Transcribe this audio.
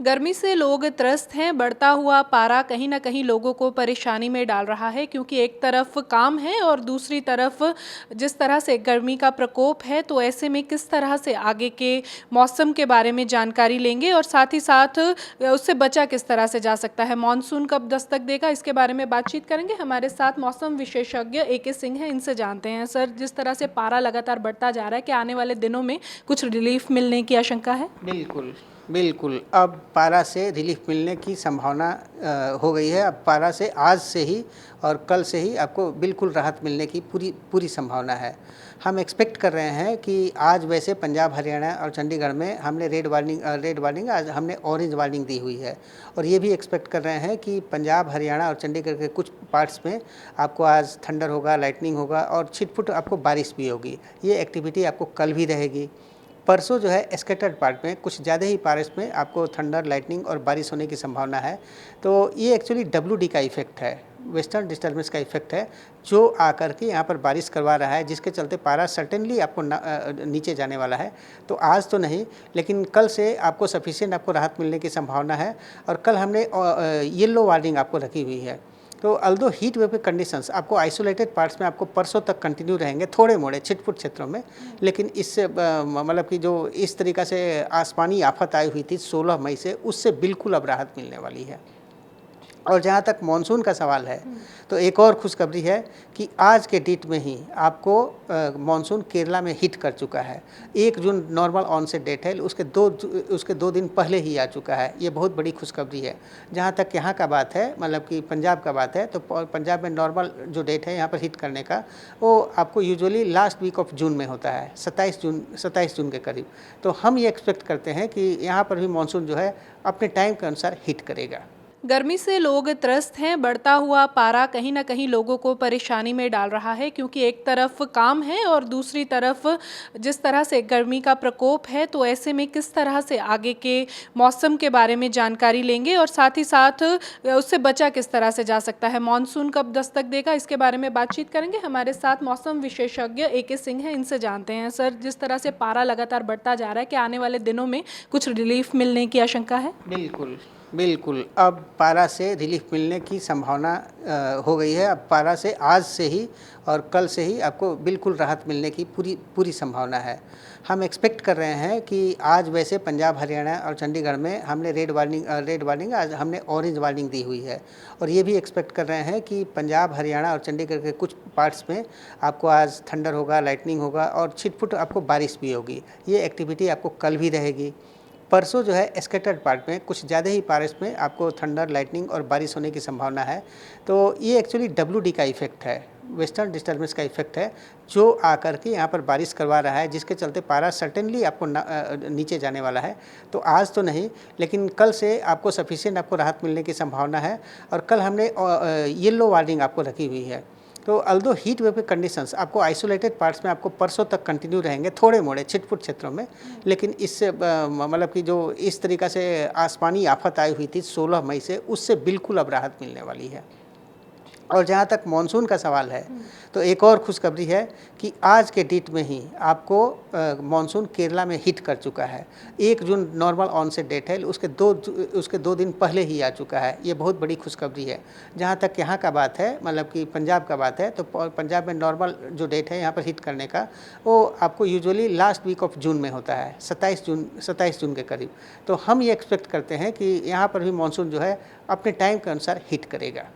गर्मी से लोग त्रस्त हैं। बढ़ता हुआ पारा कहीं न कहीं लोगों को परेशानी में डाल रहा है, क्योंकि एक तरफ काम है और दूसरी तरफ जिस तरह से गर्मी का प्रकोप है, तो ऐसे में किस तरह से आगे के मौसम के बारे में जानकारी लेंगे और साथ ही साथ उससे बचा किस तरह से जा सकता है। मानसून कब दस्तक देगा, इसके बारे में बातचीत करेंगे। हमारे साथ मौसम विशेषज्ञ ए.के. सिंह हैं, इनसे जानते हैं। सर, जिस तरह से पारा लगातार बढ़ता जा रहा है, क्या आने वाले दिनों में कुछ रिलीफ मिलने की आशंका है? बिल्कुल, बिल्कुल। अब पारा से रिलीफ मिलने की संभावना हो गई है। अब पारा से आज से ही और कल से ही आपको बिल्कुल राहत मिलने की पूरी पूरी संभावना है। हम एक्सपेक्ट कर रहे हैं कि आज वैसे पंजाब, हरियाणा और चंडीगढ़ में हमने रेड वार्निंग आज हमने ऑरेंज वार्निंग दी हुई है। और ये भी एक्सपेक्ट कर रहे हैं कि पंजाब, हरियाणा और चंडीगढ़ के कुछ पार्ट्स में आपको आज थंडर होगा, लाइटनिंग होगा और छिटपुट आपको बारिश भी होगी। ये एक्टिविटी आपको कल भी रहेगी। परसों जो है स्कैटर्ड पार्ट में कुछ ज़्यादा ही बारिश में आपको थंडर, लाइटनिंग और बारिश होने की संभावना है। तो ये एक्चुअली WD का इफ़ेक्ट है, वेस्टर्न डिस्टर्बेंस का इफ़ेक्ट है, जो आकर के यहाँ पर बारिश करवा रहा है, जिसके चलते पारा सर्टेनली आपको नीचे जाने वाला है। तो आज तो नहीं, लेकिन कल से आपको सफिशिएंट आपको राहत मिलने की संभावना है। और कल हमने येलो वार्निंग आपको रखी हुई है। तो अल्दो हीट वेव के कंडीशंस आपको आइसोलेटेड पार्ट्स में आपको परसों तक कंटिन्यू रहेंगे, थोड़े मोड़े छिटपुट क्षेत्रों में। लेकिन इससे मतलब कि जो इस तरीक़ा से आसमानी आफत आई हुई थी 16 मई से, उससे बिल्कुल अब राहत मिलने वाली है। और जहाँ तक मानसून का सवाल है, तो एक और खुशखबरी है कि आज के डेट में ही आपको मानसून केरला में हिट कर चुका है। 1 जून नॉर्मल ऑनसेट डेट है, उसके 2 दिन पहले ही आ चुका है। ये बहुत बड़ी खुशखबरी है। जहाँ तक यहाँ का बात है, मतलब कि पंजाब का बात है, तो पंजाब में नॉर्मल जो डेट है यहाँ पर हिट करने का, वो आपको usually last week of June में होता है, 27 जून के करीब। तो हम ये एक्सपेक्ट करते हैं कि यहाँ पर भी मानसून जो है अपने टाइम के अनुसार हिट करेगा। गर्मी से लोग त्रस्त हैं। बढ़ता हुआ पारा कहीं न कहीं लोगों को परेशानी में डाल रहा है, क्योंकि एक तरफ काम है और दूसरी तरफ जिस तरह से गर्मी का प्रकोप है, तो ऐसे में किस तरह से आगे के मौसम के बारे में जानकारी लेंगे और साथ ही साथ उससे बचा किस तरह से जा सकता है। मानसून कब दस्तक देगा, इसके बारे में बातचीत करेंगे। हमारे साथ मौसम विशेषज्ञ ए.के. सिंह हैं, इनसे जानते हैं। सर, जिस तरह से पारा लगातार बढ़ता जा रहा है, क्या आने वाले दिनों में कुछ रिलीफ मिलने की आशंका है? बिल्कुल, बिल्कुल। अब पारा से रिलीफ मिलने की संभावना हो गई है। अब पारा से आज से ही और कल से ही आपको बिल्कुल राहत मिलने की पूरी पूरी संभावना है। हम एक्सपेक्ट कर रहे हैं कि आज वैसे पंजाब, हरियाणा और चंडीगढ़ में हमने रेड वार्निंग आज हमने ऑरेंज वार्निंग दी हुई है। और ये भी एक्सपेक्ट कर रहे हैं कि पंजाब, हरियाणा और चंडीगढ़ के कुछ पार्ट्स में आपको आज थंडर होगा, लाइटनिंग होगा और छिटपुट आपको बारिश भी होगी। ये एक्टिविटी आपको कल भी रहेगी। परसों जो है स्कैटर्ड पार्ट में कुछ ज़्यादा ही बारिश में आपको थंडर, लाइटनिंग और बारिश होने की संभावना है। तो ये एक्चुअली WD का इफ़ेक्ट है, वेस्टर्न डिस्टर्बेंस का इफ़ेक्ट है, जो आकर के यहाँ पर बारिश करवा रहा है, जिसके चलते पारा सर्टेनली आपको नीचे जाने वाला है। तो आज तो नहीं, लेकिन कल से आपको सफिशिएंट आपको राहत मिलने की संभावना है। और कल हमने येलो वार्निंग आपको रखी हुई है। तो अल्दो हीट वेव के कंडीशंस आपको आइसोलेटेड पार्ट्स में आपको परसों तक कंटिन्यू रहेंगे, थोड़े मोड़े छिटपुट क्षेत्रों में। लेकिन इससे मतलब कि जो इस तरीक़ा से आसमानी आफत आई हुई थी 16 मई से, उससे बिल्कुल अब राहत मिलने वाली है। और जहाँ तक मानसून का सवाल है, तो एक और खुशखबरी है कि आज के डेट में ही आपको मानसून केरला में हिट कर चुका है। 1 जून नॉर्मल ऑनसेट डेट है, उसके 2 दिन पहले ही आ चुका है। ये बहुत बड़ी खुशखबरी है। जहाँ तक यहाँ का बात है, मतलब कि पंजाब का बात है, तो पंजाब में नॉर्मल जो डेट है यहाँ पर हिट करने का, वो आपको usually last week of June में होता है, 27 जून के करीब। तो हम ये एक्सपेक्ट करते हैं कि यहाँ पर भी मानसून जो है अपने टाइम के अनुसार हिट करेगा।